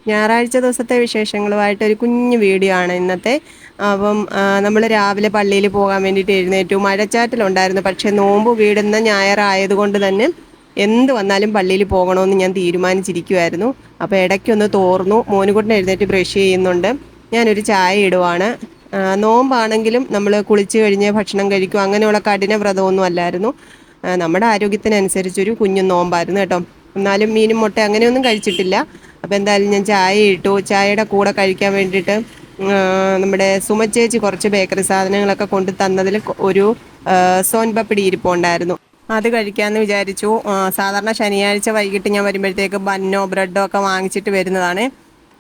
ഞായറാഴ്ച ദിവസത്തെ വിശേഷങ്ങളുമായിട്ടൊരു കുഞ്ഞു വീഡിയോ ആണ് ഇന്നത്തെ. അപ്പം നമ്മൾ രാവിലെ പള്ളിയിൽ പോകാൻ വേണ്ടിയിട്ട് എഴുന്നേറ്റു. മഴച്ചാറ്റലുണ്ടായിരുന്നു, പക്ഷേ നോമ്പ് വീടുന്ന ഞായറായതുകൊണ്ട് തന്നെ എന്ത് വന്നാലും പള്ളിയിൽ പോകണമെന്ന് ഞാൻ തീരുമാനിച്ചിരിക്കുമായിരുന്നു. അപ്പോൾ ഇടയ്ക്കൊന്ന് തോർന്നു. മോനുകുട്ടൻ എഴുന്നേറ്റ് ബ്രഷ് ചെയ്യുന്നുണ്ട്, ഞാനൊരു ചായ ഇടുവാണ്. നോമ്പാണെങ്കിലും നമ്മൾ കുളിച്ച് കഴിഞ്ഞ് ഭക്ഷണം കഴിക്കും, അങ്ങനെയുള്ള കഠിന വ്രതമൊന്നും അല്ലായിരുന്നു. നമ്മുടെ ആരോഗ്യത്തിനനുസരിച്ചൊരു കുഞ്ഞു നോമ്പായിരുന്നു കേട്ടോ. എന്നാലും മീനും മുട്ട അങ്ങനെയൊന്നും കഴിച്ചിട്ടില്ല. അപ്പോൾ എന്തായാലും ഞാൻ ചായ ഇട്ടു. ചായയുടെ കൂടെ കഴിക്കാൻ വേണ്ടിയിട്ട് നമ്മുടെ സുമച്ചേച്ചി കുറച്ച് ബേക്കറി സാധനങ്ങളൊക്കെ കൊണ്ട് തന്നതിൽ ഒരു സോൻ പപ്പടി ഇരിപ്പുണ്ടായിരുന്നു, അത് കഴിക്കാമെന്ന് വിചാരിച്ചു. സാധാരണ ശനിയാഴ്ച വൈകിട്ട് ഞാൻ വരുമ്പോഴത്തേക്ക് ബന്നോ ബ്രെഡോ ഒക്കെ വാങ്ങിച്ചിട്ട് വരുന്നതാണ്,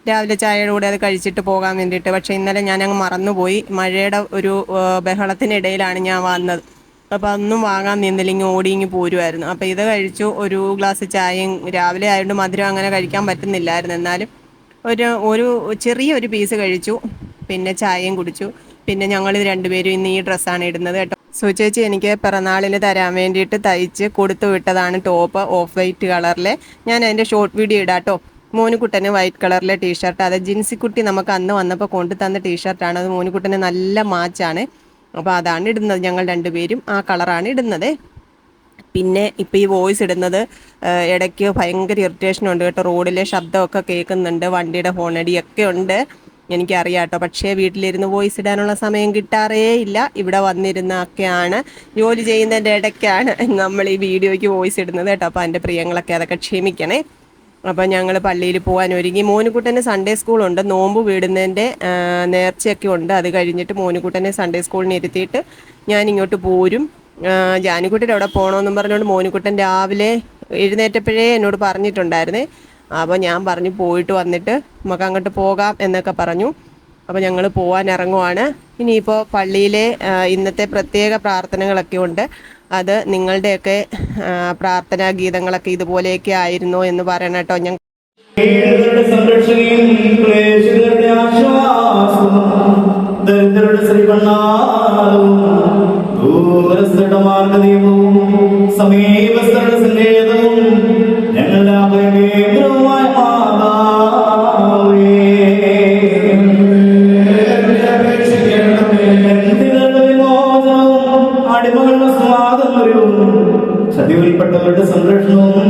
രാവിലെ ചായയുടെ കൂടെ അത് കഴിച്ചിട്ട് പോകാൻ വേണ്ടിയിട്ട്. പക്ഷേ ഇന്നലെ ഞാൻ അങ്ങ് മറന്നുപോയി. മഴയുടെ ഒരു ബഹളത്തിനിടയിലാണ് ഞാൻ വന്നത്. അപ്പോൾ അതൊന്നും വാങ്ങാൻ നിന്നില്ലെങ്കിൽ ഓടിങ്ങി പോരുമായിരുന്നു. അപ്പോൾ ഇത് കഴിച്ചു. ഒരു ഗ്ലാസ് ചായയും, രാവിലെ ആയതുകൊണ്ട് മധുരം അങ്ങനെ കഴിക്കാൻ പറ്റുന്നില്ലായിരുന്നു, എന്നാലും ഒരു ചെറിയൊരു പീസ് കഴിച്ചു. പിന്നെ ചായയും കുടിച്ചു. പിന്നെ ഞങ്ങൾ രണ്ടുപേരും ഇന്ന് ഈ ഡ്രസ്സാണ് ഇടുന്നത് കേട്ടോ. സുചേച്ചി എനിക്ക് പിറന്നാളിന് തരാൻ വേണ്ടിയിട്ട് തയ്ച്ച് കൊടുത്തു വിട്ടതാണ് ടോപ്പ്, ഓഫ് വൈറ്റ് കളറിലെ. ഞാൻ അതിൻ്റെ ഷോർട്ട് വീഡിയോ ഇടാം കേട്ടോ. മോനുകുട്ടന് വൈറ്റ് കളറിലെ ടീഷർട്ട്, അത് ജിൻസിക്കുട്ടി നമുക്ക് അന്ന് വന്നപ്പോൾ കൊണ്ടു തന്ന ടീഷർട്ടാണ്. അത് മോനുകുട്ടന് നല്ല മാച്ചാണ്. അപ്പോൾ അതാണ് ഇടുന്നത്, ഞങ്ങൾ രണ്ടുപേരും ആ കളറാണ് ഇടുന്നത്. പിന്നെ ഇപ്പോൾ ഈ വോയിസ് ഇടുന്നത് ഇടയ്ക്ക് ഭയങ്കര ഇറിറ്റേഷനുണ്ട് കേട്ടോ. റോഡിലെ ശബ്ദമൊക്കെ കേൾക്കുന്നുണ്ട്, വണ്ടിയുടെ ഹോണടിയൊക്കെ ഉണ്ട്, എനിക്കറിയാം കേട്ടോ. പക്ഷേ വീട്ടിലിരുന്ന് വോയിസ് ഇടാനുള്ള സമയം കിട്ടാറേ ഇല്ല. ഇവിടെ വന്നിരുന്നൊക്കെയാണ്, ജോലി ചെയ്യുന്നതിൻ്റെ ഇടയ്ക്കാണ് നമ്മൾ ഈ വീഡിയോയ്ക്ക് വോയിസ് ഇടുന്നത് കേട്ടോ. അപ്പോൾ എൻ്റെ പ്രിയങ്ങളൊക്കെ അതൊക്കെ ക്ഷമിക്കണേ. അപ്പോൾ ഞങ്ങൾ പള്ളിയിൽ പോകാൻ ഒരുങ്ങി. മോനുകുട്ടന് സൺഡേ സ്കൂളുണ്ട്, നോമ്പ് വീടുന്നതിൻ്റെ നേർച്ചയൊക്കെ ഉണ്ട്. അത് കഴിഞ്ഞിട്ട് മോനുകുട്ടനെ സൺഡേ സ്കൂളിന് ഇരുത്തിയിട്ട് ഞാൻ ഇങ്ങോട്ട് പോരും. ജാനിക്കുട്ടിയുടെ അവിടെ പോകണമെന്നും പറഞ്ഞുകൊണ്ട് മോനുകുട്ടൻ രാവിലെ എഴുന്നേറ്റപ്പോഴേ എന്നോട് പറഞ്ഞിട്ടുണ്ടായിരുന്നേ. അപ്പോൾ ഞാൻ പറഞ്ഞു പോയിട്ട് വന്നിട്ട് നമുക്ക് അങ്ങോട്ട് പോകാം എന്നൊക്കെ പറഞ്ഞു. അപ്പോൾ ഞങ്ങൾ പോകാൻ ഇറങ്ങുവാണ്. ഇനിയിപ്പോൾ പള്ളിയിലെ ഇന്നത്തെ പ്രത്യേക പ്രാർത്ഥനകളൊക്കെ ഉണ്ട്. അത് നിങ്ങളുടെയൊക്കെ പ്രാർത്ഥനാ ഗീതങ്ങളൊക്കെ ഇതുപോലെയൊക്കെ ആയിരുന്നോ എന്ന് പറയണം കേട്ടോ. ഞാൻ ചതിവിൽപ്പെട്ടവരുടെ സംരക്ഷണവും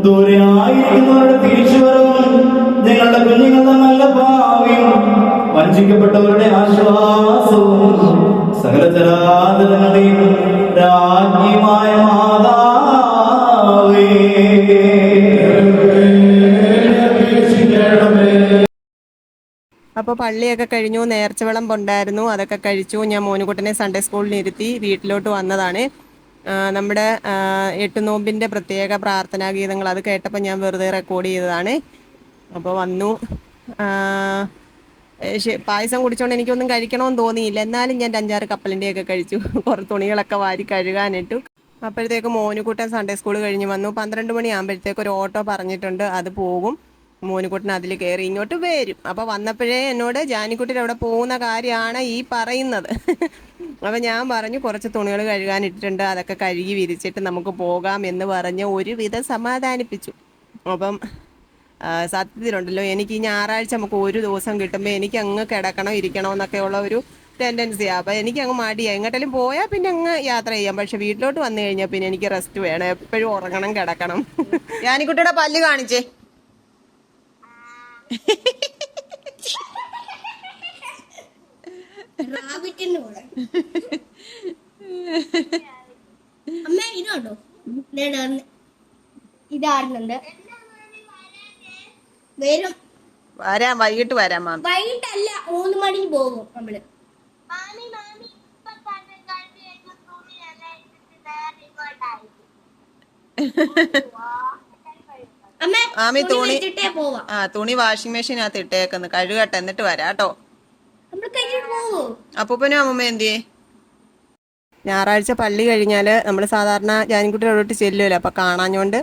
ദൂരെയായിരിക്കുന്നവരുടെ തിരിച്ചുവരവും ഞങ്ങളുടെ കുഞ്ഞുങ്ങളുടെ നല്ല ഭാവിയും വഞ്ചിക്കപ്പെട്ടവരുടെ ആശ്വാസവും സകല ചരാചരങ്ങളുടെയും രാജ്ഞിമായ മാതാവേ. അപ്പോൾ പള്ളിയൊക്കെ കഴിഞ്ഞു, നേർച്ച വിളമ്പുണ്ടായിരുന്നു, അതൊക്കെ കഴിച്ചു. ഞാൻ മോനുകുട്ടനെ സൺഡേ സ്കൂളിൽ ഇരുത്തി വീട്ടിലോട്ട് വന്നതാണ്. നമ്മുടെ 8 നോമ്പിൻ്റെ പ്രത്യേക പ്രാർത്ഥനാ ഗീതങ്ങൾ അത് കേട്ടപ്പോൾ ഞാൻ വെറുതെ റെക്കോർഡ് ചെയ്തതാണ്. അപ്പോൾ വന്നു. പായസം കുടിച്ചോണ്ട് എനിക്കൊന്നും കഴിക്കണമെന്ന് തോന്നിയില്ല, എന്നാലും ഞാൻ 5-6 കപ്പലിൻ്റെയൊക്കെ കഴിച്ചു. കുറച്ച് തുണികളൊക്കെ വാരി കഴുകാനിട്ടു. അപ്പോഴത്തേക്ക് മോനുകുട്ടൻ സൺഡേ സ്കൂൾ കഴിഞ്ഞ് വന്നു. 12 മണിയാകുമ്പോഴത്തേക്ക് ഒരു ഓട്ടോ പറഞ്ഞിട്ടുണ്ട്, അത് പോകും. മോനുകുട്ടൻ അതിൽ കയറി ഇങ്ങോട്ട് വരും. അപ്പോൾ വന്നപ്പോഴേ എന്നോട് ജാനിക്കുട്ടിയുടെ അവിടെ പോകുന്ന കാര്യമാണ് ഈ പറയുന്നത്. അപ്പോൾ ഞാൻ പറഞ്ഞു കുറച്ച് തുണികൾ കഴുകാനിട്ടിട്ടുണ്ട്, അതൊക്കെ കഴുകി വിരിച്ചിട്ട് നമുക്ക് പോകാം എന്ന് പറഞ്ഞ് ഒരുവിധം സമാധാനിപ്പിച്ചു. അപ്പം സത്യത്തിലുണ്ടല്ലോ, എനിക്ക് ഈ ഞായറാഴ്ച നമുക്ക് ഒരു ദിവസം കിട്ടുമ്പോൾ എനിക്ക് അങ്ങ് കിടക്കണം ഇരിക്കണം എന്നൊക്കെ ഉള്ള ഒരു ടെൻഡൻസിയാണ്. അപ്പോൾ എനിക്ക് അങ്ങ് മടിയാണ്. എങ്ങോട്ടെങ്കിലും പോയാൽ പിന്നെ അങ്ങ് യാത്ര ചെയ്യാം. പക്ഷെ വീട്ടിലോട്ട് വന്നു കഴിഞ്ഞാൽ പിന്നെ എനിക്ക് റെസ്റ്റ് വേണം, എപ്പോഴും ഉറങ്ങണം, കിടക്കണം. ജാനിക്കുട്ടിയുടെ പല്ല് കാണിച്ചേ. അമ്മ ഇതോട്ടോ ഇതാടുന്നുണ്ട്. വരും, വരാം, വൈകിട്ട് വരാം. മാം വൈകിട്ടല്ല 3 മണിക്ക് പോകും നമ്മള്. മാമി തുണി വാഷിംഗ് മെഷീനകത്ത് ഇട്ടേക്കുന്നു, കഴുകട്ടെ എന്നിട്ട് വരാട്ടോ. അപ്പൂപ്പനും അമ്മൂമ്മ എന്തിയേ? ഞായറാഴ്ച പള്ളി കഴിഞ്ഞാൽ നമ്മൾ സാധാരണ ജാനിക്കുട്ടിയോട്ട് ചെല്ലുമല്ലോ. അപ്പോൾ കാണാഞ്ഞോണ്ട്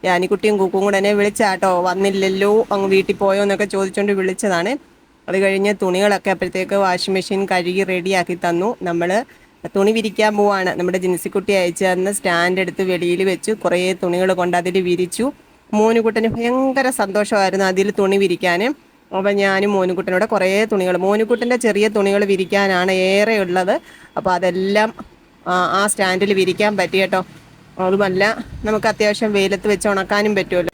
ജാനിക്കുട്ടിയും കുക്കും കൂടെ എന്നെ വിളിച്ചാട്ടോ. വന്നില്ലല്ലോ, അങ്ങ് വീട്ടിൽ പോയോ എന്നൊക്കെ ചോദിച്ചുകൊണ്ട് വിളിച്ചതാണ്. അത് കഴിഞ്ഞ് തുണികളൊക്കെ അപ്പോഴത്തേക്ക് വാഷിംഗ് മെഷീൻ കഴുകി റെഡിയാക്കി തന്നു. നമ്മൾ തുണി വിരിക്കാൻ പോവാണ്. നമ്മുടെ ജിൻസിക്കുട്ടി അയച്ചു തന്ന സ്റ്റാൻഡ് എടുത്ത് വെളിയിൽ വെച്ചു, കുറേ തുണികൾ കൊണ്ട് അതിൽ വിരിച്ചു. മോനുകുട്ടന് ഭയങ്കര സന്തോഷമായിരുന്നു അതിൽ തുണി വിരിക്കാൻ. അപ്പം ഞാനും മോനുകുട്ടനോടെ കുറേ തുണികൾ, മോനുകുട്ടൻ്റെ ചെറിയ തുണികൾ വിരിക്കാനാണ് ഏറെ ഉള്ളത്. അപ്പോൾ അതെല്ലാം ആ സ്റ്റാൻഡിൽ വിരിക്കാൻ പറ്റി കേട്ടോ. അതുമല്ല നമുക്ക് അത്യാവശ്യം വെയിലത്ത് വെച്ച് ഉണക്കാനും പറ്റുമല്ലോ.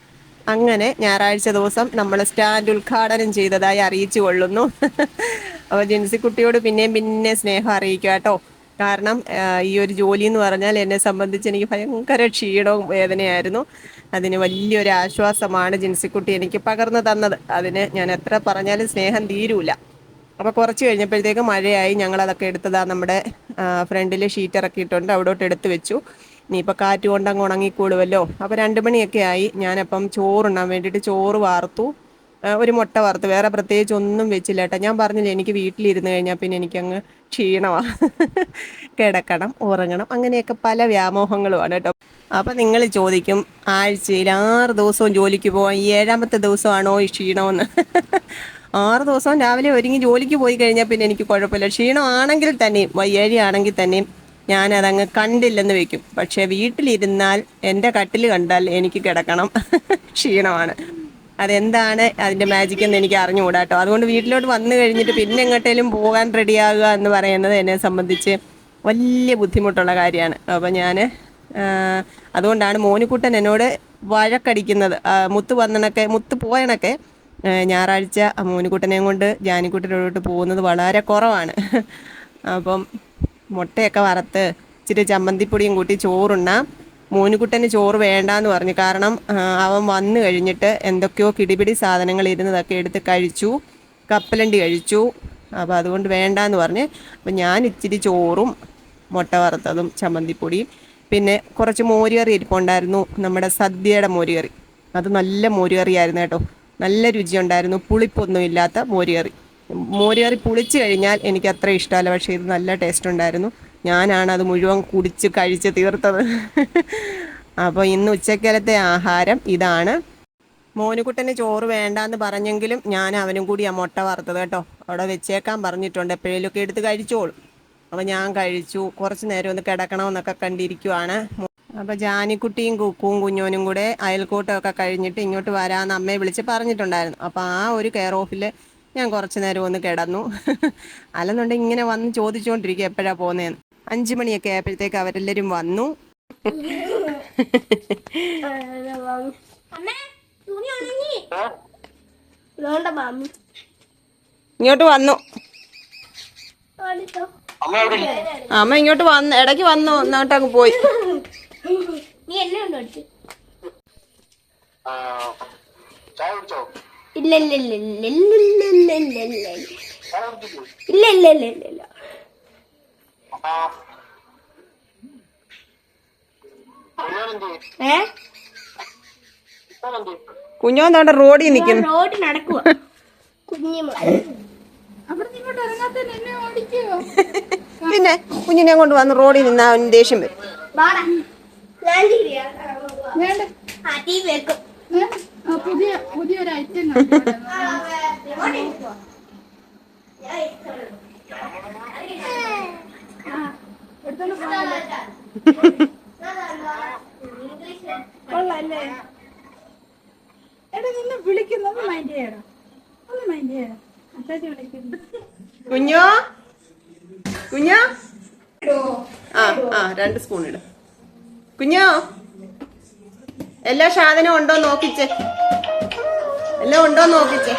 അങ്ങനെ ഞായറാഴ്ച ദിവസം നമ്മൾ സ്റ്റാൻഡ് ഉദ്ഘാടനം ചെയ്തതായി അറിയിച്ചു കൊള്ളുന്നു. അപ്പോൾ ജിൻസിക്കുട്ടിയോട് പിന്നെ സ്നേഹം അറിയിക്കുക കേട്ടോ. കാരണം ഈ ഒരു ജോലി എന്ന് പറഞ്ഞാൽ എന്നെ സംബന്ധിച്ച് എനിക്ക് ഭയങ്കര ക്ഷീണവും വേദനയായിരുന്നു. അതിന് വലിയൊരു ആശ്വാസമാണ് ജിൻസിക്കുട്ടി എനിക്ക് പകർന്നു തന്നത്. അതിന് ഞാൻ എത്ര പറഞ്ഞാലും സ്നേഹം തീരൂല. അപ്പോൾ കുറച്ച് കഴിഞ്ഞപ്പോഴത്തേക്ക് മഴയായി. ഞങ്ങളതൊക്കെ എടുത്തതാ നമ്മുടെ ഫ്രണ്ടിൽ ഷീറ്റ് ഇറക്കിയിട്ടുണ്ട്, അവിടോട്ട് എടുത്ത് വെച്ചു. ഇനിയിപ്പോൾ കാറ്റ് കൊണ്ടങ്ങ് ഉണങ്ങിക്കൂടുമല്ലോ. അപ്പോൾ 2 മണിയൊക്കെ ആയി. ഞാനപ്പം ചോറുണ്ണാൻ വേണ്ടിയിട്ട് ചോറ് വാർത്തു, ഒരു മുട്ട വറുത്ത്, വേറെ പ്രത്യേകിച്ച് ഒന്നും വെച്ചില്ല കേട്ടോ. ഞാൻ പറഞ്ഞില്ല എനിക്ക് വീട്ടിലിരുന്ന് കഴിഞ്ഞാൽ പിന്നെ എനിക്കങ്ങ് ക്ഷീണമാണ്. കിടക്കണം, ഉറങ്ങണം, അങ്ങനെയൊക്കെ പല വ്യാമോഹങ്ങളുമാണ് കേട്ടോ. അപ്പം നിങ്ങൾ ചോദിക്കും, ആഴ്ചയിൽ 6 ദിവസവും ജോലിക്ക് പോകാൻ ഈ 7ാമത്തെ ദിവസമാണോ ഈ ക്ഷീണമെന്ന്? 6 ദിവസവും രാവിലെ ഒരുങ്ങി ജോലിക്ക് പോയി കഴിഞ്ഞാൽ പിന്നെ എനിക്ക് കുഴപ്പമില്ല. ക്ഷീണമാണെങ്കിൽ തന്നെയും വയ്യാഴിയാണെങ്കിൽ തന്നെയും ഞാനതങ്ങ് കണ്ടില്ലെന്ന് വെക്കും. പക്ഷേ വീട്ടിലിരുന്നാൽ എൻ്റെ കട്ടിൽ കണ്ടാൽ എനിക്ക് കിടക്കണം, ക്ഷീണമാണ്. അതെന്താണ് അതിൻ്റെ മാജിക് എന്ന് എനിക്ക് അറിഞ്ഞുകൂടാ കേട്ടോ. അതുകൊണ്ട് വീട്ടിലോട്ട് വന്നു കഴിഞ്ഞിട്ട് പിന്നെ എങ്ങോട്ടേലും പോകാൻ റെഡിയാകുക എന്ന് പറയുന്നത് എന്നെ സംബന്ധിച്ച് വലിയ ബുദ്ധിമുട്ടുള്ള കാര്യമാണ്. അപ്പോൾ ഞാൻ അതുകൊണ്ടാണ് മോനുകുട്ടൻ എന്നോട് വഴക്കടിക്കുന്നത്. മുത്ത് പോയണൊക്കെ ഞായറാഴ്ച മോനുകുട്ടനെയും കൊണ്ട് ജാനിക്കുട്ടനോട്ട് പോകുന്നത് വളരെ കുറവാണ്. അപ്പം മുട്ടയൊക്കെ വറുത്ത് ഇച്ചിരി ചമ്മന്തിപ്പൊടിയും കൂട്ടി ചോറുണ്ണാം. മോനുകുട്ടന് ചോറ് വേണ്ടാന്ന് പറഞ്ഞു. കാരണം അവൻ വന്നു കഴിഞ്ഞിട്ട് എന്തൊക്കെയോ കിടിപിടി സാധനങ്ങൾ ഇരുന്നതൊക്കെ എടുത്ത് കഴിച്ചു, കപ്പലണ്ടി കഴിച്ചു. അപ്പോൾ അതുകൊണ്ട് വേണ്ടാന്ന് പറഞ്ഞ് അപ്പം ഞാൻ ഇച്ചിരി ചോറും മുട്ട വറുത്തതും ചമ്മന്തിപ്പൊടിയും പിന്നെ കുറച്ച് മോരുകറി ഇരിപ്പുണ്ടായിരുന്നു, നമ്മുടെ സദ്യയുടെ മോരുകറി. അത് നല്ല മോരുകറിയായിരുന്നു കേട്ടോ, നല്ല രുചിയുണ്ടായിരുന്നു. പുളിപ്പൊന്നും ഇല്ലാത്ത മോരുകറി. മോരുകറി പുളിച്ച് കഴിഞ്ഞാൽ എനിക്ക് അത്ര ഇഷ്ടമല്ല, പക്ഷേ ഇത് നല്ല ടേസ്റ്റ് ഉണ്ടായിരുന്നു. ഞാനാണ് അത് മുഴുവൻ കുടിച്ച് കഴിച്ച് തീർത്തത്. അപ്പോൾ ഇന്ന് ഉച്ചക്കലത്തെ ആഹാരം ഇതാണ്. മോനുകുട്ടന് ചോറ് വേണ്ടാന്ന് പറഞ്ഞെങ്കിലും ഞാൻ അവനും കൂടി ആ മുട്ട വറുത്തത് കേട്ടോ അവിടെ വെച്ചേക്കാൻ പറഞ്ഞിട്ടുണ്ട്, എപ്പോഴേലുമൊക്കെ എടുത്ത് കഴിച്ചോളും. അപ്പോൾ ഞാൻ കഴിച്ചു. കുറച്ച് നേരം ഒന്ന് കിടക്കണമെന്നൊക്കെ കണ്ടിരിക്കുവാണ്. അപ്പോൾ ജാനിക്കുട്ടിയും കുക്കും കുഞ്ഞോനും കൂടെ അയൽക്കൂട്ടമൊക്കെ കഴിഞ്ഞിട്ട് ഇങ്ങോട്ട് വരാമെന്ന് അമ്മയെ വിളിച്ച് പറഞ്ഞിട്ടുണ്ടായിരുന്നു. അപ്പോൾ ആ ഒരു കെയർ ഓഫിൽ ഞാൻ കുറച്ച് നേരം ഒന്ന് കിടന്നു. അല്ലെന്നുണ്ടെങ്കിൽ ഇങ്ങനെ വന്ന് ചോദിച്ചുകൊണ്ടിരിക്കുക എപ്പോഴാണ് പോകുന്നതെന്ന്. 5 മണിയൊക്കെ ആയപ്പോഴത്തേക്ക് അവരെല്ലാവരും വന്നു. ഇങ്ങോട്ട് വന്നു. അമ്മ ഇങ്ങോട്ട് വന്നു, ഇടയ്ക്ക് വന്നു, എന്നിട്ടങ്ങ് പോയി. ഇല്ല ഇല്ല ഇല്ല ഇല്ല ഇല്ല ഇല്ല ഇല്ല ഇല്ല ഇല്ല ഇല്ല ഇല്ല ഇല്ല ഇല്ല. കുഞ്ഞോൻ അവിടെ റോഡിൽ നിൽക്കുന്നു. റോഡിൽ നടക്കുക കുഞ്ഞു. പിന്നെ കുഞ്ഞിനെ കൊണ്ട് വന്ന് റോഡിൽ നിന്ന് അവന് ദേഷ്യം വരും. പുതിയൊരു ഐറ്റം കൊള്ളല്ലേ? എടാ നിന്നെ വിളിക്കുന്നത് മൈൻഡ് ചെയ്യണം, ഒന്ന് മൈൻഡ് ചെയ്യണം. അച്ചാച്ചി വിളിക്കുന്നു. കുഞ്ഞോ കുഞ്ഞോ ആ 2 സ്പൂൺ ഇടും. കുഞ്ഞോ എല്ലാ സാധനവും ഉണ്ടോ നോക്കിച്ചേ, എല്ലാം ഉണ്ടോ നോക്കിച്ചേ.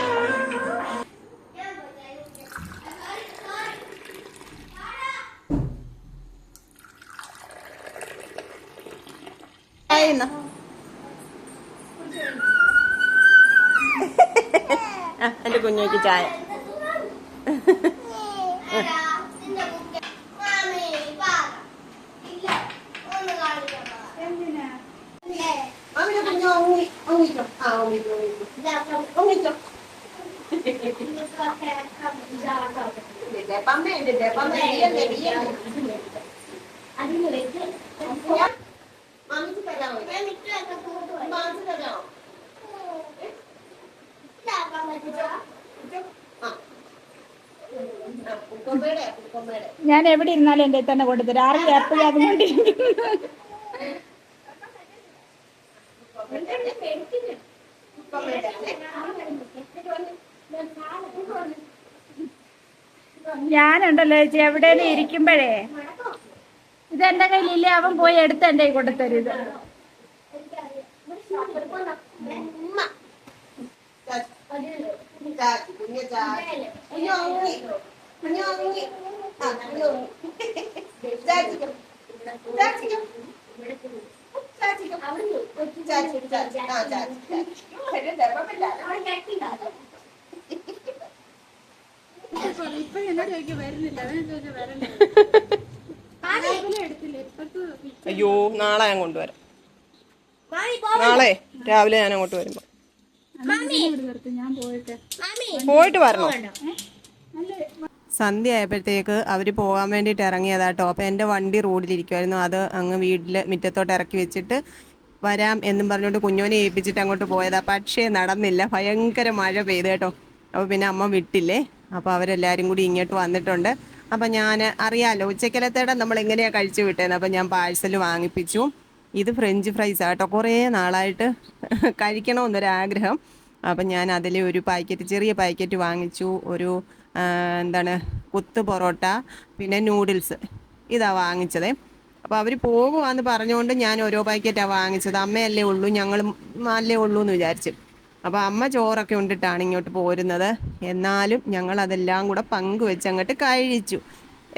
എന്റെ കുഞ്ഞോക്ക് ചായ. ഞാൻ എവിടെ ഇരുന്നാലും എന്റെ തന്നെ കൊണ്ടുതരാം. ആരും എപ്പോഴും അതുകൊണ്ടിരിക്കുന്നു. ഞാനുണ്ടല്ലോ ചേച്ചി എവിടെയും ഇരിക്കുമ്പോഴേ ഇതെന്റെ കയ്യിലില്ലേ, അവൻ പോയി എടുത്ത് എന്റെ കൈ കൊണ്ടുതരും ഇത്. ഇപ്പൊ എന്നോട് ചോദിക്കും വരുന്നില്ല, അയ്യോ നാളെ ഞാൻ കൊണ്ടുവരാം. നാളെ രാവിലെ ഞാൻ അങ്ങോട്ട് വരുമ്പോ ഞാൻ പോയിട്ട് വരണോ? സന്ധ്യ ആയപ്പോഴത്തേക്ക് അവർ പോകാൻ വേണ്ടിയിട്ട് ഇറങ്ങിയതാട്ടോ. അപ്പോൾ എൻ്റെ വണ്ടി റോഡിലിരിക്കുമായിരുന്നു. അത് അങ്ങ് വീട്ടിൽ മുറ്റത്തോട്ട് ഇറക്കി വെച്ചിട്ട് വരാം എന്നും പറഞ്ഞുകൊണ്ട് കുഞ്ഞോനെ ഏൽപ്പിച്ചിട്ട് അങ്ങോട്ട് പോയതാ. പക്ഷേ നടന്നില്ല, ഭയങ്കര മഴ പെയ്തു കേട്ടോ. അപ്പോൾ പിന്നെ അമ്മ വിട്ടില്ലേ. അപ്പോൾ അവരെല്ലാവരും കൂടി ഇങ്ങോട്ട് വന്നിട്ടുണ്ട്. അപ്പം ഞാൻ അറിയാമല്ലോ ഉച്ചക്കലത്തേടെ നമ്മൾ എങ്ങനെയാണ് കഴിച്ചു വിട്ടേന്ന്. അപ്പം ഞാൻ പാഴ്സൽ വാങ്ങിപ്പിച്ചു. ഇത് ഫ്രഞ്ച് ഫ്രൈസ് ആട്ടോ, കുറേ നാളായിട്ട് കഴിക്കണമെന്നൊരാഗ്രഹം. അപ്പം ഞാൻ അതിൽ ഒരു പാക്കറ്റ്, ചെറിയ പാക്കറ്റ് വാങ്ങിച്ചു. ഒരു എന്താണ് കുത്ത് പൊറോട്ട, പിന്നെ നൂഡിൽസ്, ഇതാ വാങ്ങിച്ചതേ. അപ്പോൾ അവർ പോകുവാന്ന് പറഞ്ഞുകൊണ്ട് ഞാൻ ഓരോ പാക്കറ്റാണ് വാങ്ങിച്ചത്. അമ്മയല്ലേ ഉള്ളൂ, ഞങ്ങളും അല്ലേ ഉള്ളൂ എന്ന് വിചാരിച്ചു. അപ്പോൾ അമ്മ ചോറൊക്കെ ഉണ്ടിട്ടാണ് ഇങ്ങോട്ട് പോരുന്നത്. എന്നാലും ഞങ്ങൾ അതെല്ലാം കൂടെ പങ്കുവെച്ച് അങ്ങോട്ട് കഴിച്ചു.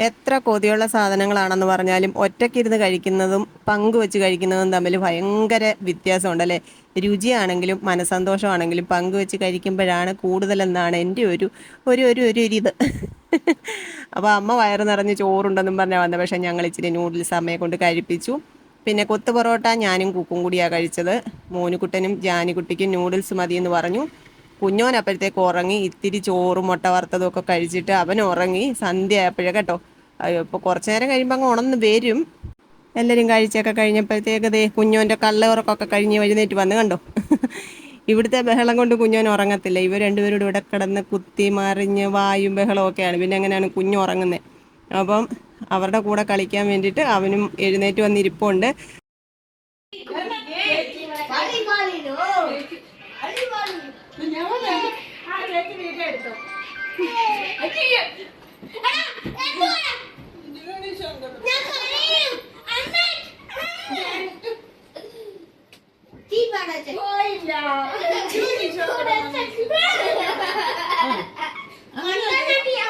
എത്ര കൊതിയുള്ള സാധനങ്ങളാണെന്ന് പറഞ്ഞാലും ഒറ്റയ്ക്കിരുന്ന് കഴിക്കുന്നതും പങ്കുവെച്ച് കഴിക്കുന്നതും തമ്മിൽ ഭയങ്കര വ്യത്യാസമുണ്ടല്ലേ. രുചിയാണെങ്കിലും മനസ്സന്തോഷമാണെങ്കിലും പങ്കുവെച്ച് കഴിക്കുമ്പോഴാണ് കൂടുതലെന്നാണ് എൻ്റെ ഒരു ഇത്. അപ്പോൾ അമ്മ വയറ് നിറഞ്ഞ് ചോറുണ്ടെന്നും പറഞ്ഞാൽ വന്നത്. പക്ഷേ ഞങ്ങൾ ഇച്ചിരി നൂഡിൽസ് അമ്മയെ കൊണ്ട് കഴിപ്പിച്ചു. പിന്നെ കൊത്തു പൊറോട്ട ഞാനും കുക്കും കൂടിയാണ് കഴിച്ചത്. മോനുകുട്ടനും ജാനിക്കുട്ടിക്കും നൂഡിൽസ് മതിയെന്ന് പറഞ്ഞു. കുഞ്ഞോൻ അപ്പോഴത്തേക്ക് ഉറങ്ങി. ഇത്തിരി ചോറും മുട്ട വറുത്തതും ഒക്കെ കഴിച്ചിട്ട് അവൻ ഉറങ്ങി. സന്ധ്യ ആയപ്പോഴേ കേട്ടോ. ഇപ്പോൾ കുറച്ച് നേരം കഴിയുമ്പോൾ അങ്ങ് ഉണർന്ന് വരും. എല്ലാവരും കഴിച്ചൊക്കെ കഴിഞ്ഞപ്പോഴത്തേക്ക് ദേ കുഞ്ഞോൻ്റെ കള്ളയുറക്കമൊക്കെ കഴിഞ്ഞ് എഴുന്നേറ്റ് വന്ന് കണ്ടോ. ഇവിടുത്തെ ബഹളം കൊണ്ട് കുഞ്ഞോൻ ഉറങ്ങത്തില്ല. ഇവർ രണ്ടുപേരോട് ഇവിടെ കിടന്ന് കുത്തി മറിഞ്ഞ് വായും ബഹളമൊക്കെയാണ്. പിന്നെ എങ്ങനെയാണ് കുഞ്ഞ് ഉറങ്ങുന്നത്. അപ്പം അവരുടെ കൂടെ കളിക്കാൻ വേണ്ടിയിട്ട് അവനും എഴുന്നേറ്റ് വന്നിരിപ്പുണ്ട്.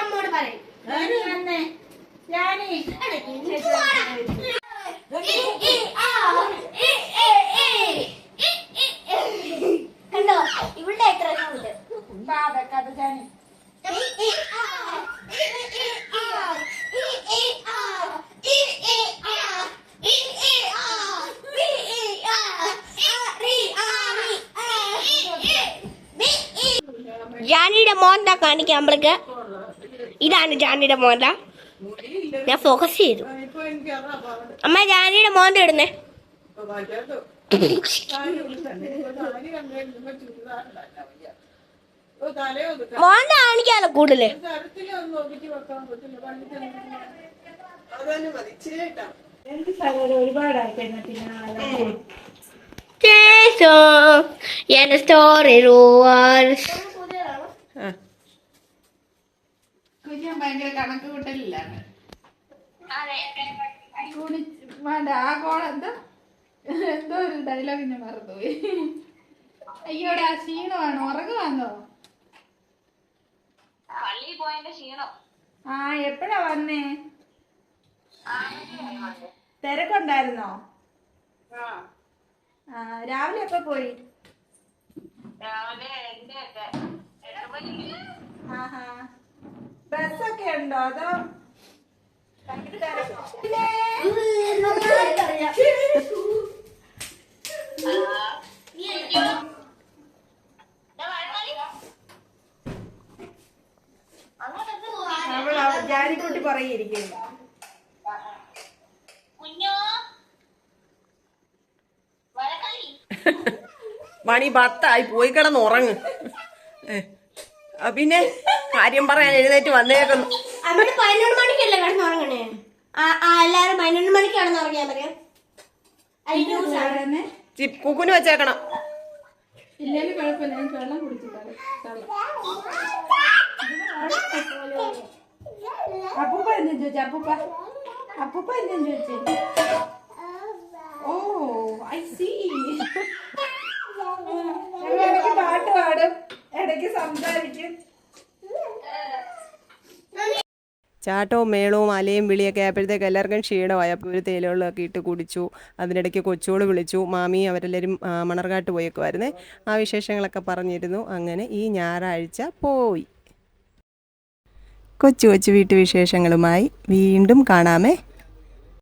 അമ്മോട് പറയും കണ്ടോ ഇവിടെ എത്ര ജാനിയുടെ മോന്താ കാണിക്കാം നമ്മൾക്ക്. ഇതാണ് ജാനിയുടെ മോന്ത. ഞാൻ ഫോക്കസ് ചെയ്തു. അമ്മ ജാനിയുടെ മോന്ത ഇടുന്നേ. മോന്ത കാണിക്കാലോ കൂടുതല്. ഭയങ്കര കണക്ക് കൂട്ടലില്ലാണ്. വേണ്ട ആ കോൾ എന്തോ ഒരു ഡയലോഗിനെ മറന്നുപോയി. അയ്യോടെ ആ ക്ഷീണമാണ്. ഉറങ്ങുവാന്നോ? ആ എപ്പഴാ വന്നേ? തിരക്കുണ്ടായിരുന്നോ? ആ രാവിലെ എപ്പോ പോയി? ആഹാ ബസ്സൊക്കെ ഉണ്ടോ അതോ ജാനിക്കുട്ടി പറയിരിക്കുന്നു. മണി 10 പോയി കിടന്ന് ഉറങ്ങ്. പിന്നെ കാര്യം പറയാൻ എഴുന്നേറ്റ് വന്നേക്കുന്നു. 11 മണിക്കല്ലേ കിടന്നുറങ്ങണേ? എല്ലാരും 11 മണിക്ക് കിടന്നുറങ്ങിയാ പറയാം. കുക്കുന് വെച്ചേക്കണം. ഇല്ലെങ്കിൽ കുഴപ്പമില്ല, ഞാൻ വെള്ളം കുടിച്ചിട്ടാണ്. അപ്പൂപ്പ അപ്പൂപ്പ എന്തെന്ന് ചോദിച്ചേ? ഓ ഐ സീ. ഇടയ്ക്ക് പാട്ട് പാടും, ഇടയ്ക്ക് സംസാരിക്കും. ചാട്ടവും മേളവും അലയും വിളിയൊക്കെ ആയപ്പോഴത്തേക്ക് എല്ലാവർക്കും ക്ഷീണമായി. അപ്പോൾ ഒരു തേയിലവെള്ളമൊക്കെ ഇട്ട് കുടിച്ചു. അതിനിടയ്ക്ക് കൊച്ചുകൾ വിളിച്ചു. മാമി അവരെല്ലാവരും മണർകാട്ട് പോയേക്കുമായിരുന്നേ. ആ വിശേഷങ്ങളൊക്കെ പറഞ്ഞിരുന്നു. അങ്ങനെ ഈ ഞായറാഴ്ച പോയി. കൊച്ചു കൊച്ചു വീട്ടുവിശേഷങ്ങളുമായി വീണ്ടും കാണാമേ.